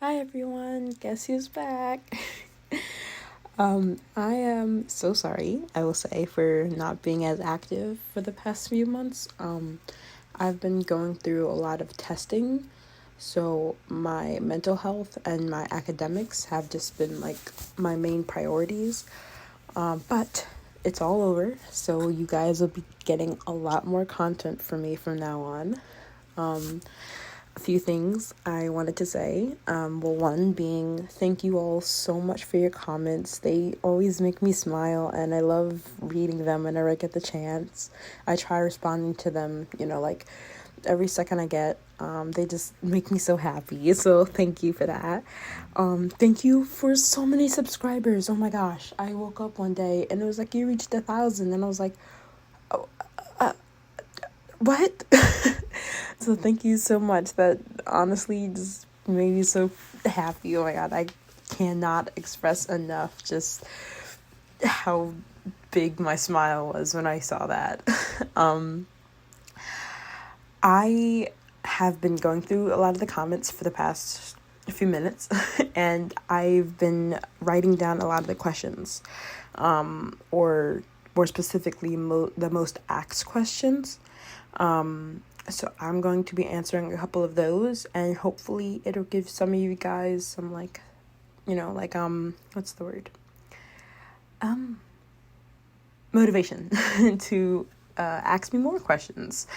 Hi everyone, guess who's back? I am so sorry, I will say, for not being as active for the past few months. I've been going through a lot of testing, so my mental health and my academics have just been like my main priorities. But it's all over, so you guys will be getting a lot more content from me from now on. A few things I wanted to say. One being thank you all so much for your comments. They always make me smile, and I love reading them whenever I get the chance. I try responding to them, like every second I get. They just make me so happy. So thank you for that. Thank you for so many subscribers. Oh my gosh. I woke up one day and it was like, you reached 1,000. And I was like, what? So thank you so much. That honestly just made me so happy. Oh my god, I cannot express enough just how big my smile was when I saw that. I have been going through a lot of the comments for the past few minutes and I've been writing down a lot of the questions, or more specifically the most asked questions. So I'm going to be answering a couple of those, and hopefully it'll give some of you guys some what's the word? Motivation to ask me more questions.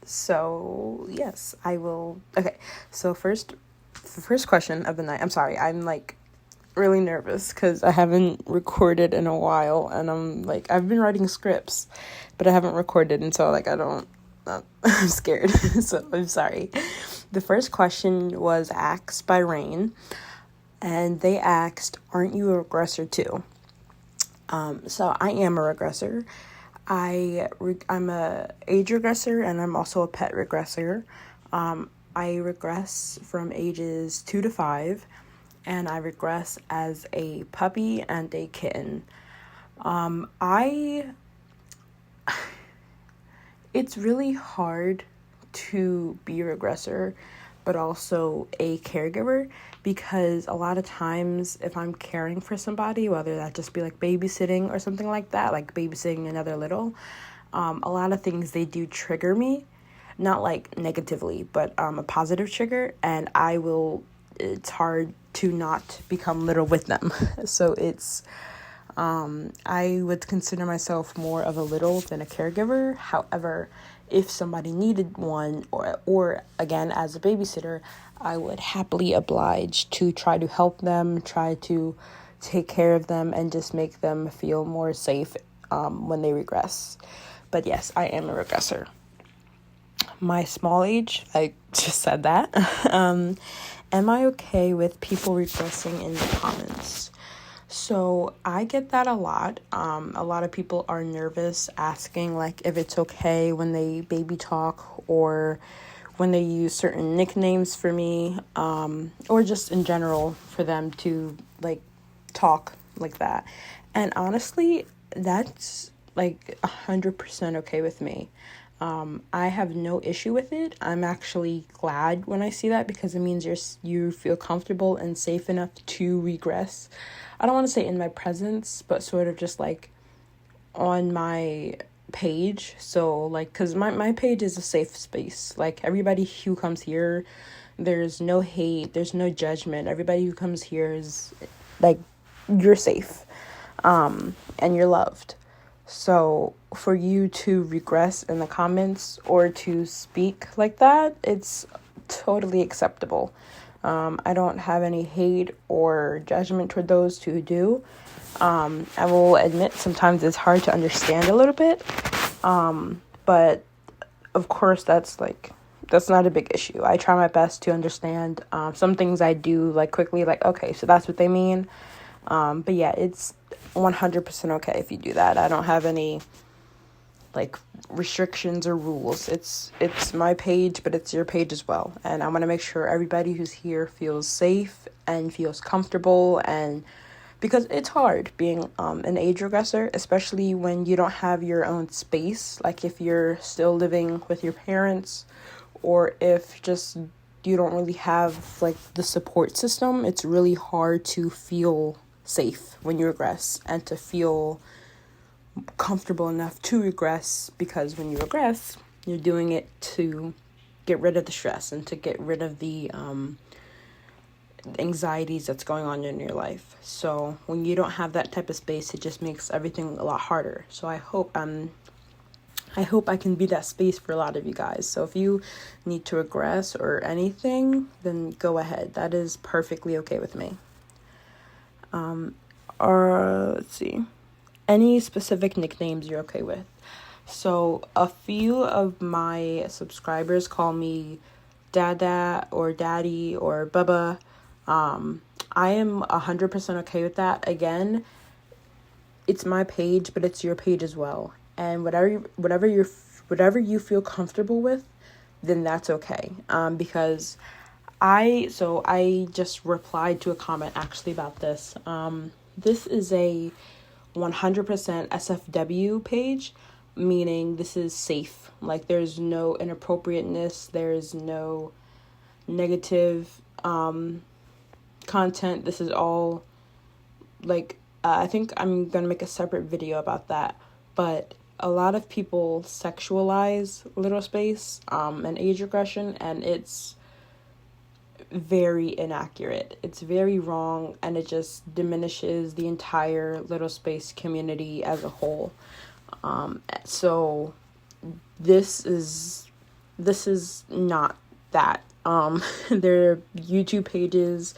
So yes, I will. Okay, so the first question of the night. I'm sorry, I'm like really nervous because I haven't recorded in a while, and I've been writing scripts, but I haven't recorded, and so I'm scared. So I'm sorry. The first question was asked by Rain, and they asked, "Aren't you a regressor too?" So I am a regressor. I'm a age regressor, and I'm also a pet regressor. I regress from ages 2 to 5, and I regress as a puppy and a kitten. It's really hard to be a regressor, but also a caregiver, because a lot of times if I'm caring for somebody, whether that just be like babysitting or something like that, like babysitting another little, a lot of things they do trigger me, not like negatively, but a positive trigger, and it's hard to not become little with them. So I would consider myself more of a little than a caregiver. However, if somebody needed one, or again, as a babysitter, I would happily oblige to try to help them, try to take care of them, and just make them feel more safe when they regress. But yes, I am a regressor. My small age, I just said that. Am I okay with people regressing in the comments? So I get that a lot. A lot of people are nervous asking like if it's okay when they baby talk, or when they use certain nicknames for me, or just in general for them to like talk like that. And honestly, that's like 100% okay with me. I have no issue with it. I'm actually glad when I see that, because it means you feel comfortable and safe enough to regress. I don't want to say in my presence, but sort of just like on my page. So like, because my page is a safe space. Like everybody who comes here, there's no hate, there's no judgment. Everybody who comes here is like, you're safe, and you're loved. So for you to regress in the comments or to speak like that, it's totally acceptable. I don't have any hate or judgment toward those who do. I will admit sometimes it's hard to understand a little bit. But of course that's not a big issue. I try my best to understand. Some things I do like quickly, like, okay, so that's what they mean. But yeah, it's 100% okay if you do that. I don't have any like restrictions or rules. It's my page, but it's your page as well. And I want to make sure everybody who's here feels safe and feels comfortable, and because it's hard being an age regressor, especially when you don't have your own space. Like if you're still living with your parents, or if just you don't really have like the support system, it's really hard to feel safe when you regress and to feel comfortable enough to regress, because when you regress, you're doing it to get rid of the stress and to get rid of the anxieties that's going on in your life. So when you don't have that type of space, it just makes everything a lot harder. So I hope I can be that space for a lot of you guys. So if you need to regress or anything, then go ahead. That is perfectly okay with me. Let's see. Any specific nicknames you're okay with? So a few of my subscribers call me Dada or Daddy or Bubba. I am 100% okay with that. Again, it's my page, but it's your page as well. And whatever you feel comfortable with, then that's okay. Because I just replied to a comment actually about this. This is a 100% SFW page, meaning this is safe. Like there's no inappropriateness, there's no negative content. This is all like I think I'm gonna make a separate video about that, but a lot of people sexualize little space and age regression, and it's very inaccurate. It's very wrong, and it just diminishes the entire little space community as a whole. So this is not that. There are YouTube pages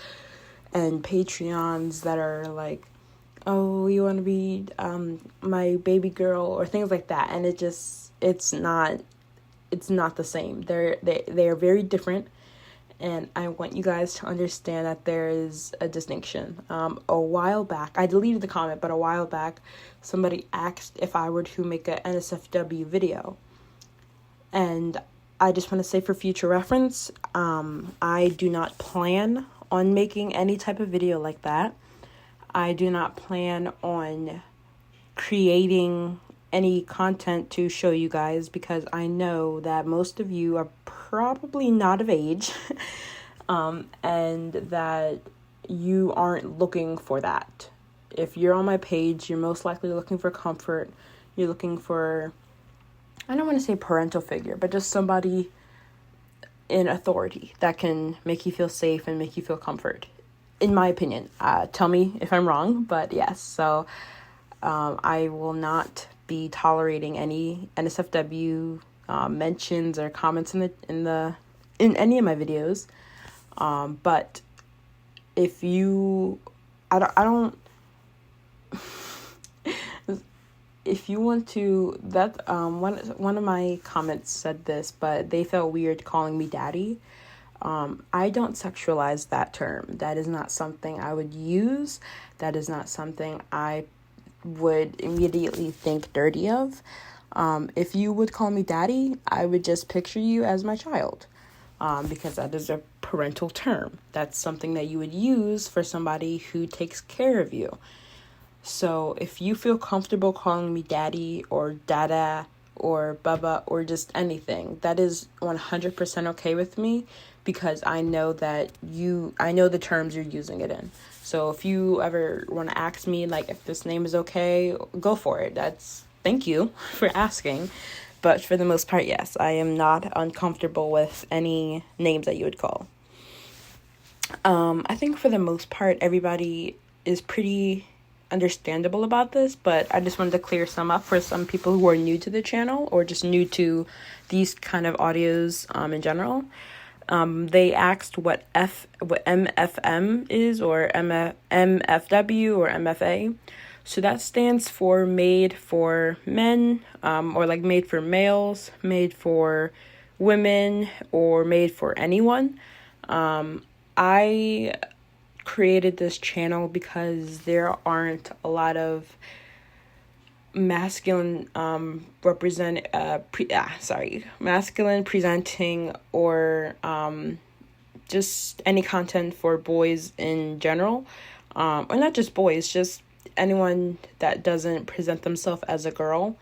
and Patreons that are like, oh, you want to be my baby girl or things like that, and it's not the same. They are very different, and I want you guys to understand that there is a distinction. A while back, I deleted the comment, but a while back, somebody asked if I were to make a NSFW video, and I just want to say for future reference, I do not plan on making any type of video like that. I do not plan on creating any content to show you guys, because I know that most of you are probably not of age and that you aren't looking for that. If you're on my page, you're most likely looking for comfort. You're looking for, I don't want to say parental figure, but just somebody in authority that can make you feel safe and make you feel comfort, in my opinion. Tell me if I'm wrong, but yes. So I will not be tolerating any NSFW mentions or comments in any of my videos. But if you, I don't. If you want to, that one of my comments said this, but they felt weird calling me daddy. I don't sexualize that term. That is not something I would use. That is not something I would immediately think dirty of. If you would call me daddy, I would just picture you as my child, because that is a parental term. That's something that you would use for somebody who takes care of you. So if you feel comfortable calling me daddy or dada or bubba or just anything, that is 100% okay with me, because I know that I know the terms you're using it in. So if you ever want to ask me like if this name is okay, go for it. Thank you for asking. But for the most part, yes, I am not uncomfortable with any names that you would call. I think for the most part, everybody is pretty understandable about this, but I just wanted to clear some up for some people who are new to the channel or just new to these kind of audios in general. They asked what MFM is, or MFW or MFA. So that stands for made for men, or like made for males, made for women, or made for anyone. I created this channel because there aren't a lot of masculine masculine presenting or just any content for boys in general, or not just boys, just anyone that doesn't present themselves as a girl.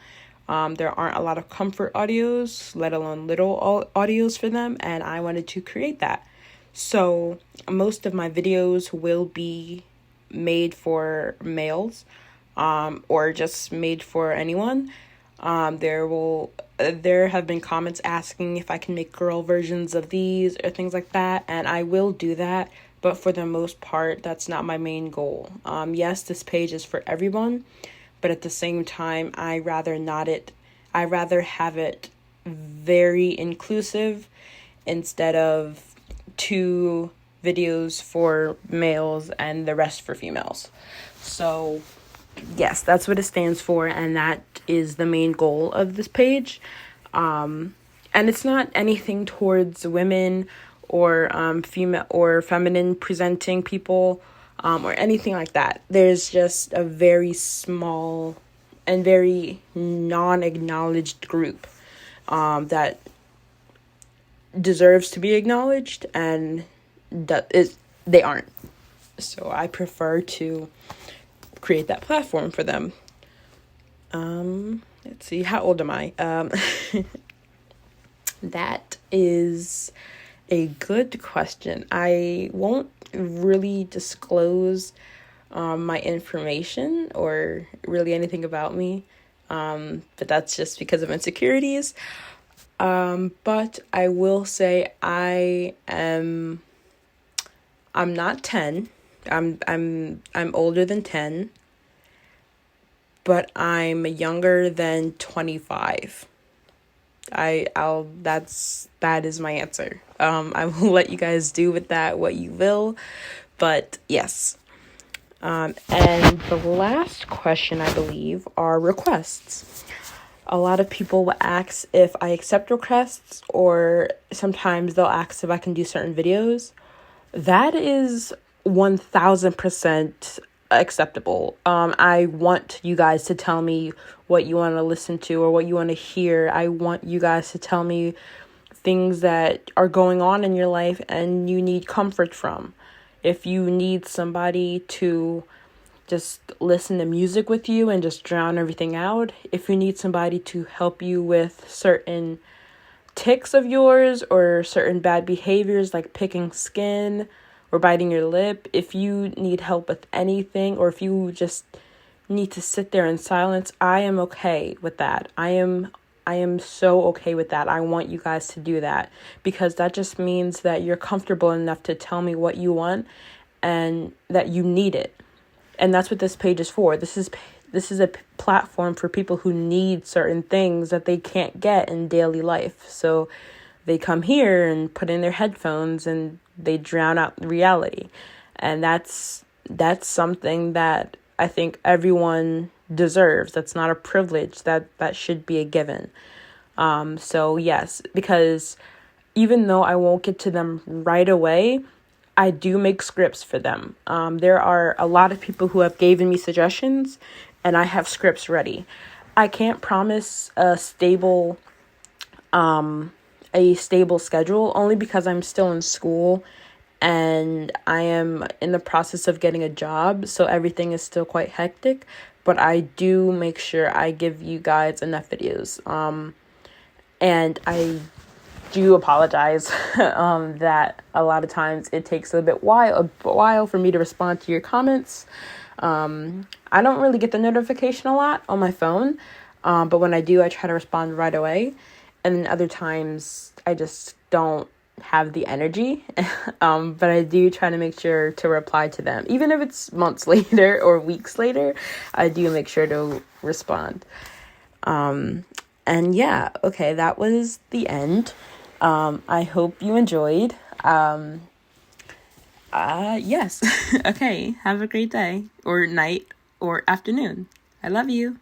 There aren't a lot of comfort audios, let alone little audios for them, and I wanted to create that. So most of my videos will be made for males, or just made for anyone. There have been comments asking if I can make girl versions of these or things like that, and I will do that. But for the most part, that's not my main goal. Yes, this page is for everyone, but at the same time, I rather have it very inclusive instead of 2 videos for males and the rest for females. So yes, that's what it stands for, and that is the main goal of this page. And it's not anything towards women or female or feminine presenting people, or anything like that. There's just a very small and very non-acknowledged group that deserves to be acknowledged, and they aren't. So I prefer to create that platform for them. Let's see, how old am I? That is a good question. I won't really disclose my information or really anything about me, but that's just because of insecurities. But I will say I'm not 10. I'm older than 10, but I'm younger than 25. That is my answer. I will let you guys do with that what you will, but yes. And the last question, I believe, are requests. A lot of people will ask if I accept requests, or sometimes they'll ask if I can do certain videos. That is 1000% acceptable. I want you guys to tell me what you want to listen to or what you want to hear. I want you guys to tell me things that are going on in your life and you need comfort from. If you need somebody to just listen to music with you and just drown everything out, if you need somebody to help you with certain tics of yours or certain bad behaviors like picking skin or biting your lip, if you need help with anything, or if you just need to sit there in silence, I am okay with that. I am so okay with that. I want you guys to do that, because that just means that you're comfortable enough to tell me what you want and that you need it. And that's what this page is for. This is a platform for people who need certain things that they can't get in daily life. So they come here and put in their headphones and they drown out reality. And that's something that I think everyone deserves. That's not a privilege. That should be a given. So yes, because even though I won't get to them right away, I do make scripts for them. There are a lot of people who have given me suggestions, and I have scripts ready. I can't promise a stable schedule, only because I'm still in school and I am in the process of getting a job, so everything is still quite hectic. But I do make sure I give you guys enough videos. And I do apologize that a lot of times it takes a while for me to respond to your comments. I don't really get the notification a lot on my phone, but when I do, I try to respond right away. And then other times I just don't have the energy, but I do try to make sure to reply to them. Even if it's months later or weeks later, I do make sure to respond. And yeah, okay, that was the end. I hope you enjoyed. Yes. Okay, have a great day or night or afternoon. I love you.